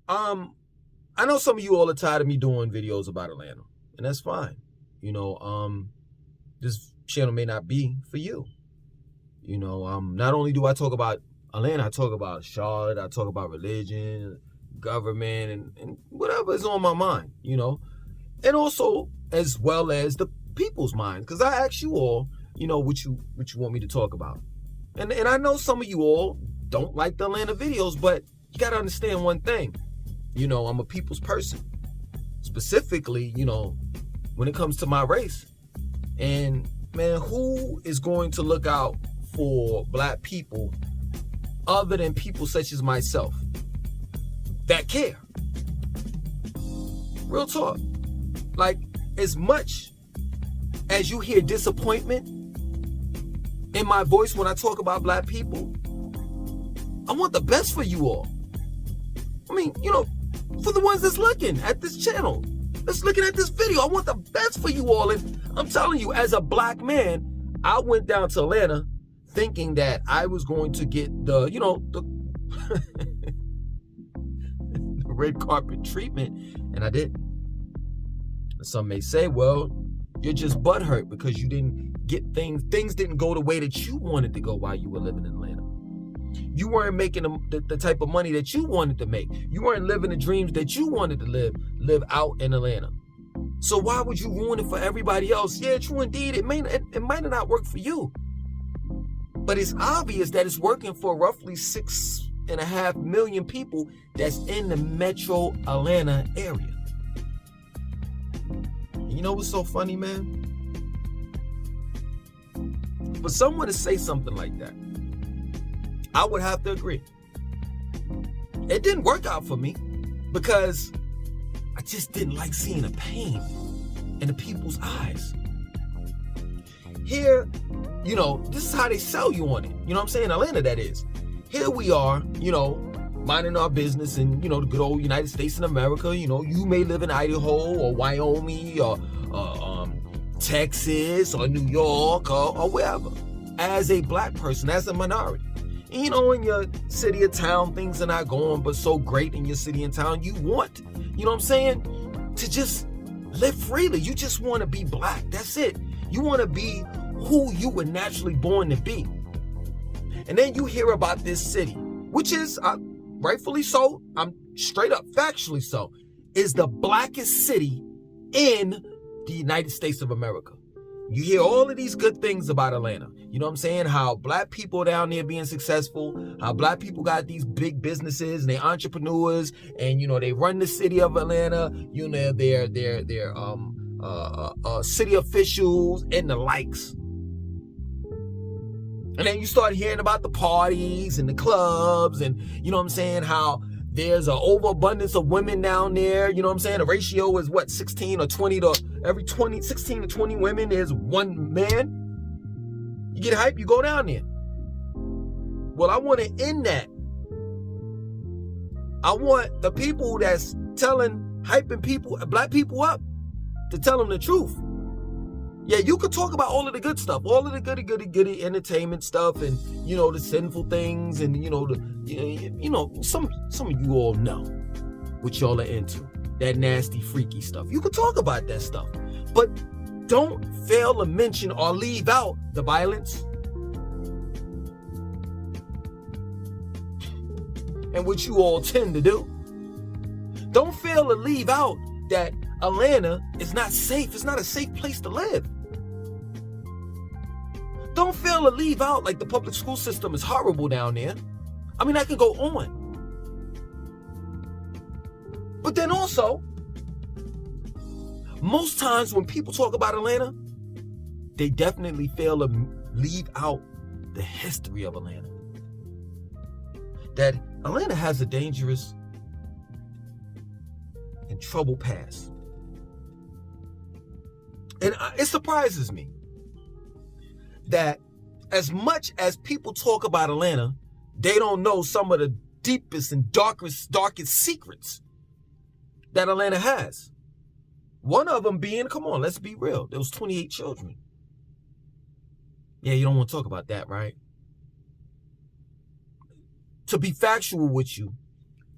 I know some of you all are tired of me doing videos about Atlanta, and that's fine. This channel may not be for you. Not only do I talk about Atlanta, I talk about Charlotte, I talk about religion, government, and whatever is on my mind, and also as well as the people's minds, because I ask you all, what you want me to talk about. And I know some of you all don't like the Atlanta videos, but you got to understand one thing. I'm a people's person. Specifically, when it comes to my race. And, man, who is going to look out for black people other than people such as myself that care? Real talk. Like, as much as you hear disappointment in my voice when I talk about black people, I want the best for you all. I mean, for the ones that's looking at this channel, that's looking at this video, I want the best for you all. And I'm telling you, as a black man, I went down to Atlanta thinking that I was going to get the red carpet treatment, and I didn't. Some may say, well, you're just butthurt because you didn't get things didn't go the way that you wanted to go while you were living in Atlanta. You weren't making the type of money that you wanted to make. You weren't living the dreams that you wanted to live out in Atlanta. So why would you ruin it for everybody else? Yeah, true indeed, it might not work for you. But it's obvious that it's working for roughly 6.5 million people that's in the metro Atlanta area. And you know what's so funny, man? For someone to say something like that, I would have to agree. It didn't work out for me because I just didn't like seeing the pain in the people's eyes. Here, this is how they sell you on it. You know what I'm saying? Atlanta, that is. Here we are, minding our business in, the good old United States of America. You may live in Idaho or Wyoming or Texas or New York or wherever. As a black person, as a minority. And, in your city or town, things are not going but so great in your city and town. You want, to just live freely. You just want to be black. That's it. You want to be who you were naturally born to be. And then you hear about this city, which is, rightfully so, I'm straight up factually so, is the blackest city in the United States of America. You hear all of these good things about Atlanta. You know what I'm saying? How black people down there being successful, how black people got these big businesses and they're entrepreneurs, and they run the city of Atlanta. They're city officials and the likes. And then you start hearing about the parties and the clubs, and how there's an overabundance of women down there. The ratio is 16 or 20 to every 16 to 20 women is one man. You get hype, you go down there. Well, I want to end that. I want the people that's hyping people, black people up, to tell them the truth. Yeah, you could talk about all of the good stuff, all of the goody entertainment stuff, and the sinful things, and some of you all know what y'all are into, that nasty, freaky stuff. You could talk about that stuff, but don't fail to mention or leave out the violence and what you all tend to do. Don't fail to leave out that Atlanta is not safe. It's not a safe place to live. Don't fail to leave out like the public school system is horrible down there. I mean, I can go on. But then also, most times when people talk about Atlanta, they definitely fail to leave out the history of Atlanta. That Atlanta has a dangerous and troubled past. And it surprises me that as much as people talk about Atlanta, they don't know some of the deepest and darkest secrets that Atlanta has. One of them being, come on, let's be real, there was 28 children. Yeah, you don't want to talk about that, right? To be factual with you,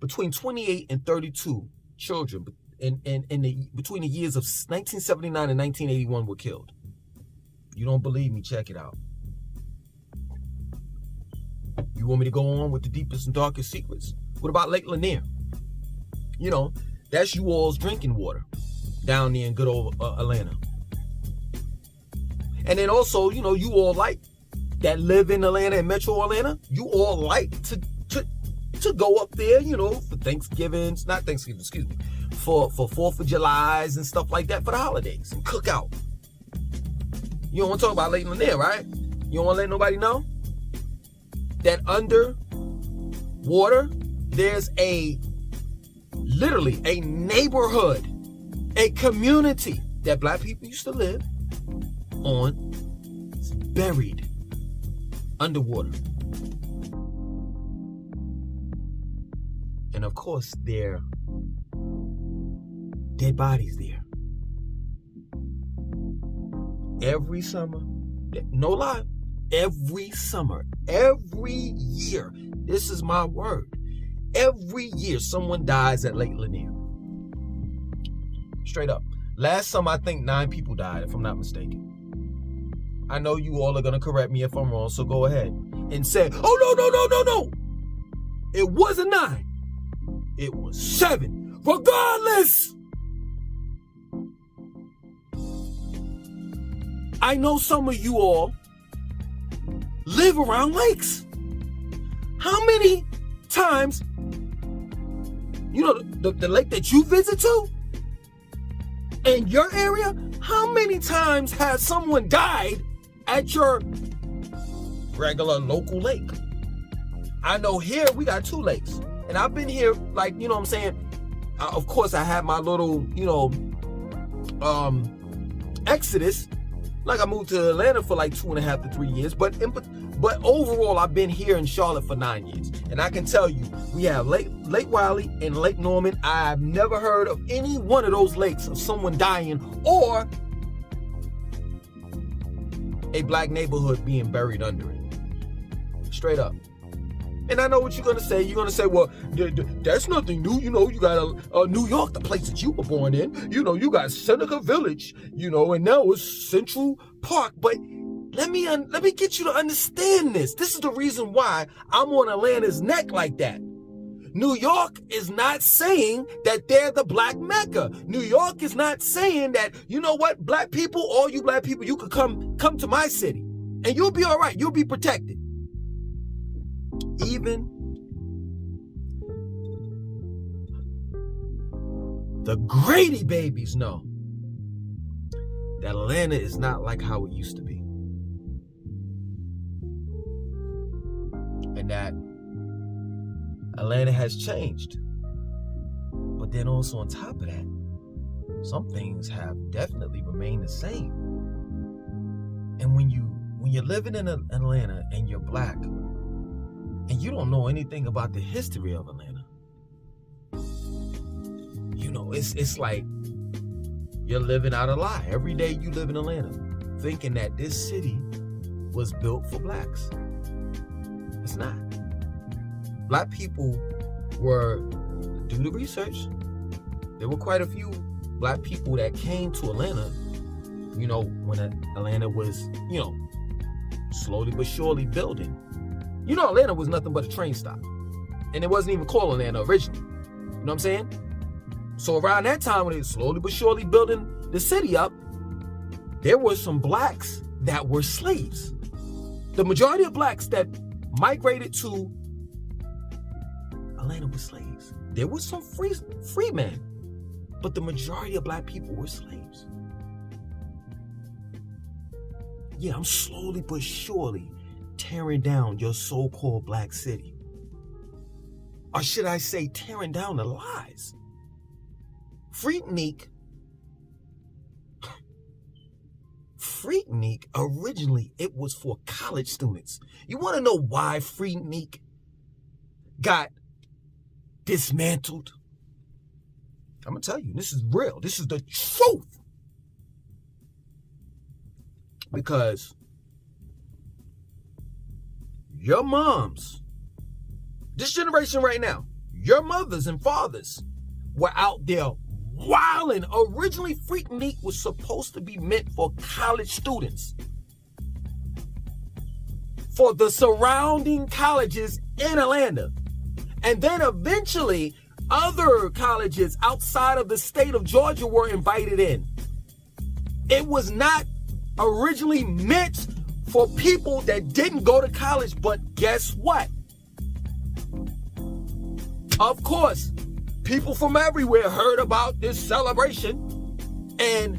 between 28 and 32 children between the years of 1979 and 1981 were killed. You don't believe me? Check it out. You want me to go on with the deepest and darkest secrets? What about Lake Lanier? You know, that's you all's drinking water down there in good old Atlanta. And then also, you know, you all like that live in Atlanta and Metro Atlanta, you all like to go up there, you know, for Thanksgivings, not Thanksgiving, excuse me, for 4th of July's and stuff like that for the holidays and cook out. You don't want to talk about Lake Lanier, right? You don't want to let nobody know that under water, there's literally a neighborhood, a community that black people used to live on. It's buried underwater. And of course, there are dead bodies there. Every summer, no lie, every summer, every year, this is my word, every year someone dies at Lake Lanier. Straight up. Last summer, I think 9 people died, if I'm not mistaken. I know you all are going to correct me if I'm wrong, so go ahead and say, oh, no. It wasn't 9. It was 7. Regardless, I know some of you all live around lakes. How many times, you know, the lake that you visit to in your area, how many times has someone died at your regular local lake? I know here we got 2 lakes. And I've been here, like, you know what I'm saying? Of course, I had my little, you know, exodus. Like, I moved to Atlanta for like 2.5 to 3 years. But overall, I've been here in Charlotte for 9 years. And I can tell you, we have Lake Wiley and Lake Norman. I've never heard of any one of those lakes of someone dying or a black neighborhood being buried under it. Straight up. And I know what you're going to say. You're going to say, well, that's nothing new. You know, you got New York, the place that you were born in. You know, you got Seneca Village, you know, and now it's Central Park. But let me get you to understand this. This is the reason why I'm on Atlanta's neck like that. New York is not saying that they're the black Mecca. New York is not saying that, you know what, black people, all you black people, you could come to my city and you'll be all right. You'll be protected. Even the Grady babies know that Atlanta is not like how it used to be. And that Atlanta has changed. But then also on top of that, some things have definitely remained the same. And when you're living in Atlanta and you're black, and you don't know anything about the history of Atlanta, you know, it's like you're living out a lie. Every day you live in Atlanta thinking that this city was built for blacks. It's not. Black people were, do the research, there were quite a few black people that came to Atlanta, you know, when Atlanta was, you know, slowly but surely building. You know, Atlanta was nothing but a train stop. And it wasn't even called Atlanta originally. You know what I'm saying? So around that time when they were slowly but surely building the city up, there were some blacks that were slaves. The majority of blacks that migrated to Atlanta were slaves. There were some free men, but the majority of black people were slaves. Yeah, I'm slowly but surely tearing down your so-called black city. Or should I say tearing down the lies? Freaknik, originally it was for college students. You want to know why Freaknik got dismantled? I'm going to tell you, this is real. This is the truth. Because your moms, this generation right now, your mothers and fathers were out there wilding. Originally, Freaknik was supposed to be meant for college students, for the surrounding colleges in Atlanta. And then eventually, other colleges outside of the state of Georgia were invited in. It was not originally meant for people that didn't go to college, but guess what? Of course, people from everywhere heard about this celebration, and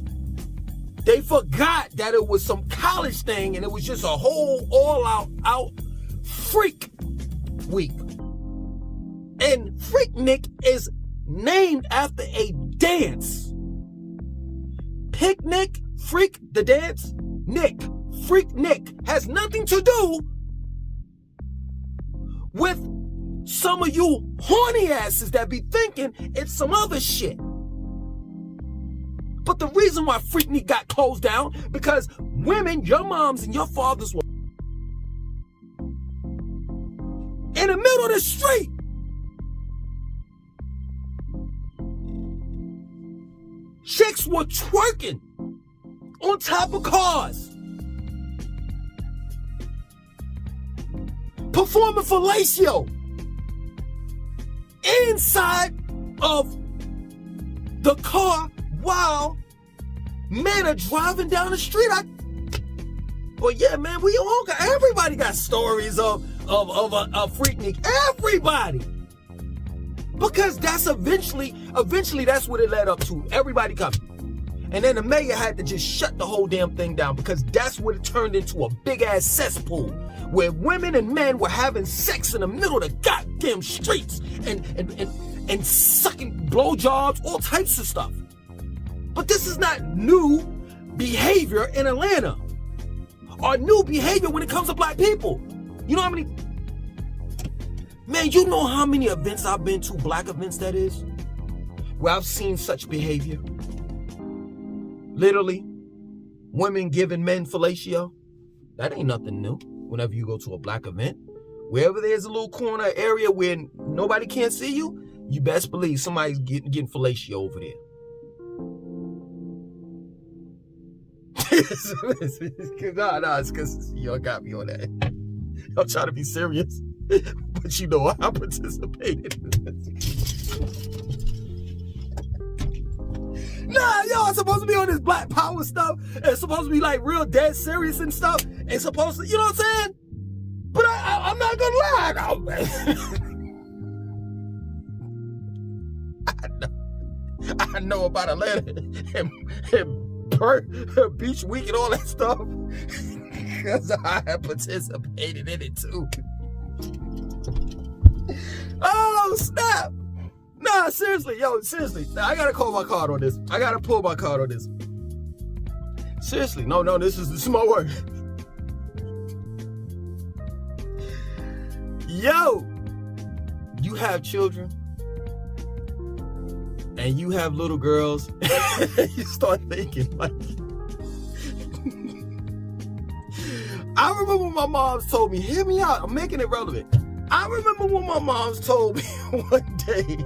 they forgot that it was some college thing, and it was just a whole all-out freak week. And Freaknik is named after a dance. Picnic, freak, the dance, Nick. Freaknik has nothing to do with some of you horny asses that be thinking it's some other shit. But the reason why Freaknik got closed down, because women, your moms and your fathers, were in the middle of the street. Chicks were twerking on top of cars, performing fellatio inside of the car while men are driving down the street. Well, yeah, man, everybody got stories of Freaknik. Everybody. Because that's eventually that's what it led up to. Everybody coming. And then the mayor had to just shut the whole damn thing down, because that's what it turned into, a big ass cesspool where women and men were having sex in the middle of the goddamn streets and sucking blowjobs, all types of stuff. But this is not new behavior in Atlanta, or new behavior when it comes to black people. You know how many, man, you know how many events I've been to, black events that is, where I've seen such behavior. Literally, women giving men fellatio. That ain't nothing new. Whenever you go to a black event, wherever there's a little corner area where nobody can't see you, you best believe somebody's getting fellatio over there. No, it's because y'all got me on that. I'm trying to be serious, but you know I participated in this. Nah, y'all are supposed to be on this black power stuff. It's supposed to be like real dead serious and stuff. It's supposed to, you know what I'm saying? But I'm not gonna lie. I know about Atlanta and Beach Week and all that stuff, because I have participated in it too. Oh, snap. Nah, seriously, seriously. Now, I gotta call my card on this. I gotta pull my card on this. Seriously, no, this is my word. Yo, you have children and you have little girls. You start thinking like, I remember when my mom's told me, hear me out, I'm making it relevant. I remember when my mom's told me one day,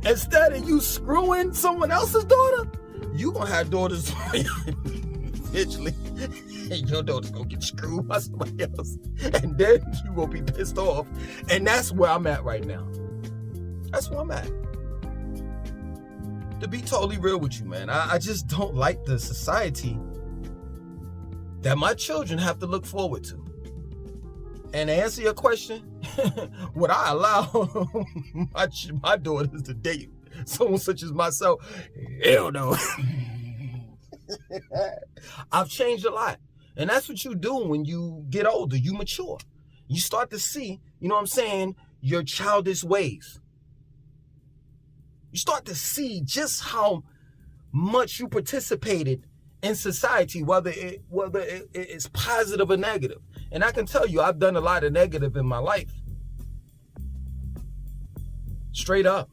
instead of you screwing someone else's daughter, you gonna have daughters eventually, and your daughter's gonna get screwed by somebody else, and then you will be pissed off. And that's where I'm at right now. That's where I'm at. To be totally real with you, man, I just don't like the society that my children have to look forward to. And to answer your question, would I allow my daughters to date someone such as myself? Hell no. I've changed a lot. And that's what you do when you get older. You mature. You start to see, you know what I'm saying, your childish ways. You start to see just how much you participated in society, whether it is positive or negative. And I can tell you, I've done a lot of negative in my life. Straight up.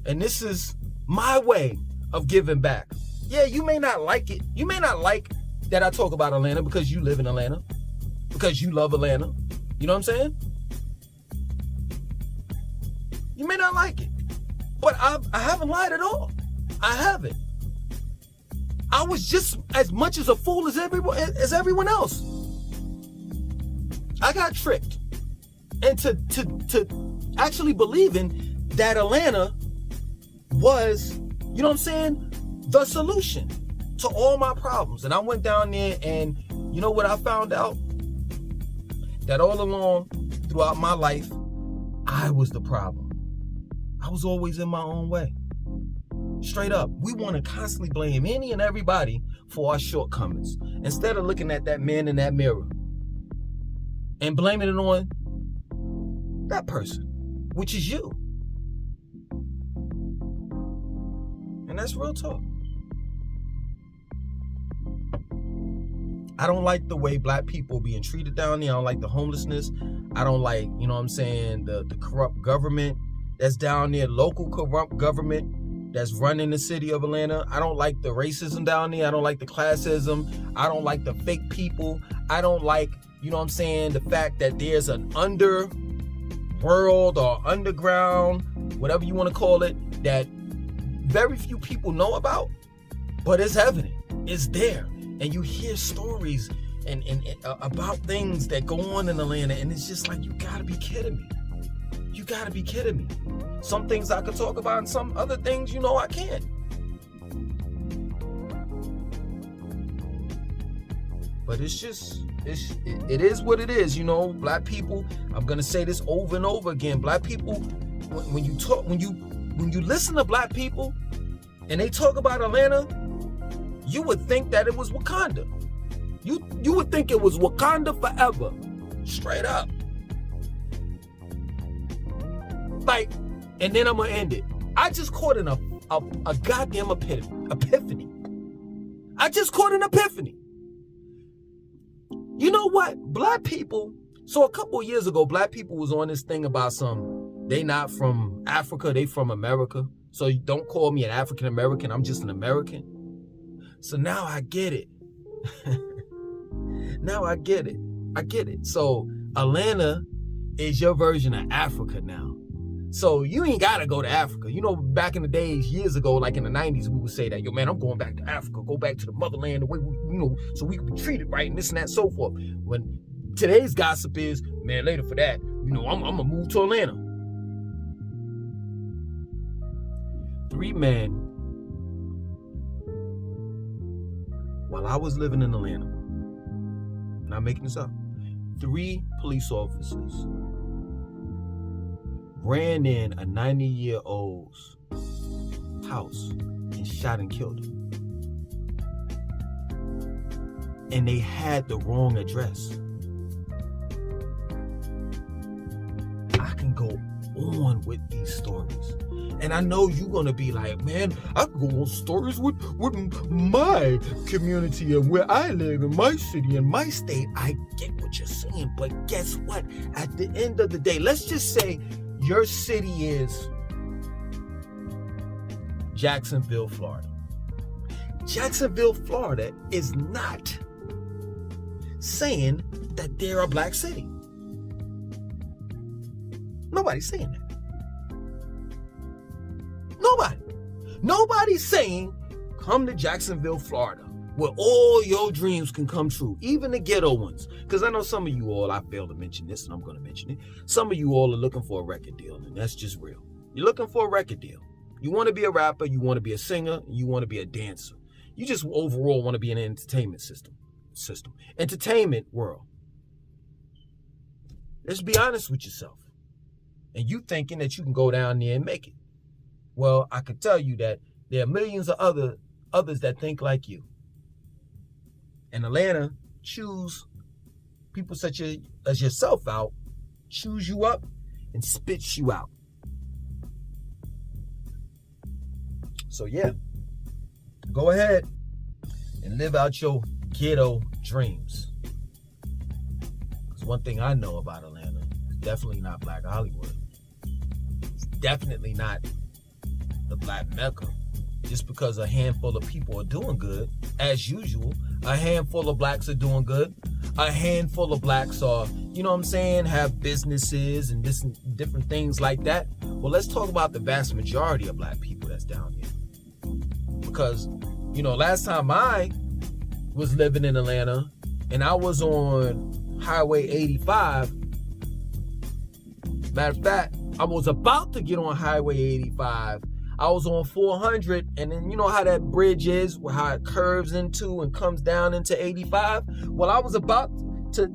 And this is my way of giving back. Yeah, you may not like it. You may not like that I talk about Atlanta because you live in Atlanta, because you love Atlanta. You know what I'm saying? You may not like it, but I haven't lied at all. I haven't. I was just as much as a fool as everyone else. I got tricked into actually believing that Atlanta was, you know what I'm saying, the solution to all my problems. And I went down there, and you know what I found out? That all along throughout my life, I was the problem. I was always in my own way. Straight up. We want to constantly blame any and everybody for our shortcomings, instead of looking at that man in that mirror and blaming it on that person, which is you. And that's real talk. I don't like the way black people being treated down there. I don't like the homelessness. I don't like, you know what I'm saying, the corrupt government that's down there, local corrupt government that's running the city of Atlanta. I don't like the racism down there. I don't like the classism. I don't like the fake people. I don't like, you know what I'm saying, the fact that there's an underworld or underground, whatever you want to call it, that very few people know about, but it's evident. It's there. And you hear stories and about things that go on in Atlanta, and it's just like, you gotta be kidding me. You gotta be kidding me. Some things I could talk about, and some other things, you know, I can't. But it's just, it is what it is, you know. Black people, I'm gonna say this over and over again. Black people, when you listen to black people and they talk about Atlanta, you would think that it was Wakanda. You would think it was Wakanda forever. Straight up. Like, and then I'm gonna end it. I just caught a goddamn epiphany. I just caught an epiphany. You know what? Black people, so a couple of years ago, black people was on this thing about they not from Africa, they from America. So you don't call me an African American, I'm just an American. So now I get it. Now I get it. I get it. So Atlanta is your version of Africa now. So you ain't gotta go to Africa. You know, back in the days, years ago, like in the 90s, we would say that, yo, man, I'm going back to Africa, go back to the motherland, the way we, you know, so we can be treated right, and this and that, so forth. When today's gossip is, man, later for that, you know, I'm gonna move to Atlanta. 3 men, while I was living in Atlanta, not making this up, 3 police officers ran in a 90-year-old's house and shot and killed him. And they had the wrong address. I can go on with these stories. And I know you're going to be like, man, I can go on stories with my community and where I live in my city and my state. I get what you're saying, but guess what? At the end of the day, let's just say your city is Jacksonville, Florida. Jacksonville, Florida is not saying that they're a black city. Nobody's saying that. Nobody's saying, come to Jacksonville, Florida, where all your dreams can come true, even the ghetto ones. Because I know some of you all, I failed to mention this, and I'm going to mention it. Some of you all are looking for a record deal, and that's just real. You're looking for a record deal. You want to be a rapper, you want to be a singer, you want to be a dancer. You just overall want to be in an entertainment system. Entertainment world. Let's be honest with yourself. And you thinking that you can go down there and make it. Well, I can tell you that there are millions of others that think like you. And Atlanta choose people such as yourself out, chews you up, and spits you out. So yeah, go ahead and live out your ghetto dreams. Because one thing I know about Atlanta, it's definitely not Black Hollywood. It's definitely not the Black Mecca. Just because a handful of people are doing good, as usual, a handful of blacks are doing good, a handful of blacks are you know what I'm saying, have businesses and different things like that. Well, let's talk about the vast majority of black people that's down here. Because, you know, last time I was living in Atlanta and I was on Highway 85, matter of fact, I was about to get on Highway 85. I was on 400, and then you know how that bridge is, how it curves into and comes down into 85. Well, I was about to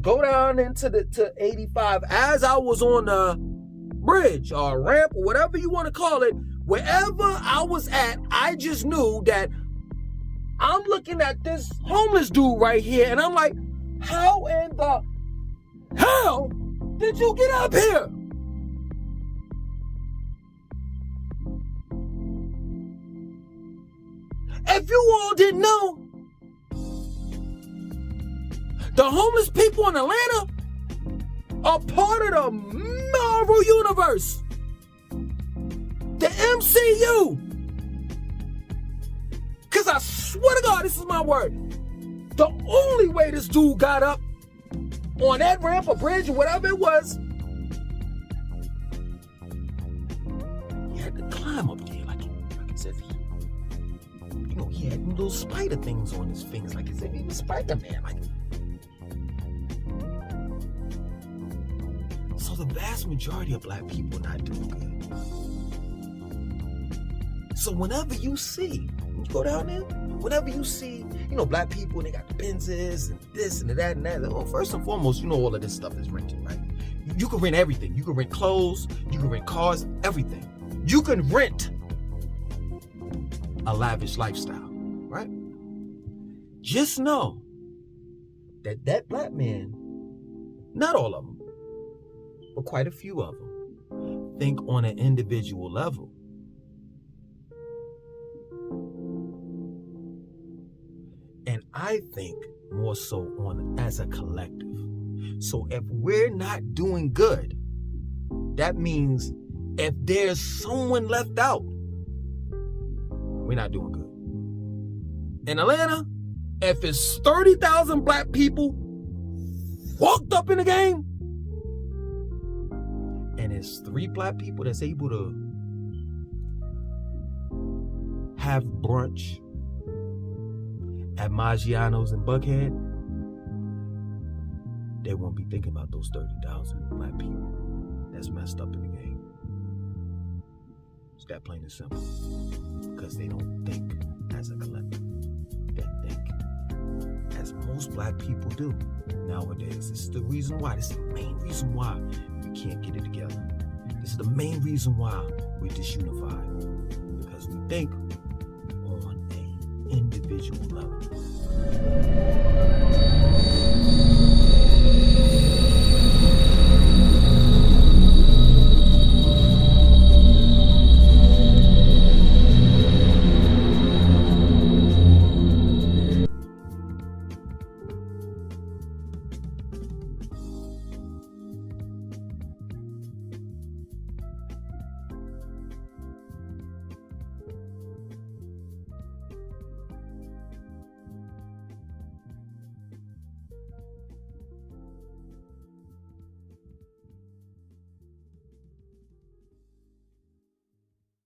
go down into to 85 as I was on the bridge or ramp or whatever you want to call it. Wherever I was at, I just knew that I'm looking at this homeless dude right here, and I'm like, how in the hell did you get up here? If you all didn't know, the homeless people in Atlanta are part of the Marvel Universe, the MCU. Because I swear to God, this is my word, the only way this dude got up on that ramp or bridge or whatever it was, he had to climb up there like as if he had little spider things on his fingers, like as if he was Spider-Man. So the vast majority of black people are not doing good. So whenever you see, when you go down there, whenever you see, you know, black people, and they got the Benzes and this and that and that. Well, first and foremost, you know all of this stuff is rented, right? You can rent everything. You can rent clothes, you can rent cars, everything. You can rent a lavish lifestyle, right? Just know that black man, not all of them, but quite a few of them, think on an individual level. And I think more so on as a collective. So if we're not doing good, that means if there's someone left out, we're not doing good. In Atlanta, if it's 30,000 black people walked up in the game, and it's 3 black people that's able to have brunch at Maggiano's in Buckhead, they won't be thinking about those 30,000 black people that's messed up in the game. It's that plain and simple. Because they don't think as a collective. They think as most black people do nowadays. This is the reason why. This is the main reason why we can't get it together. This is the main reason why we're disunified. Because we think on an individual level.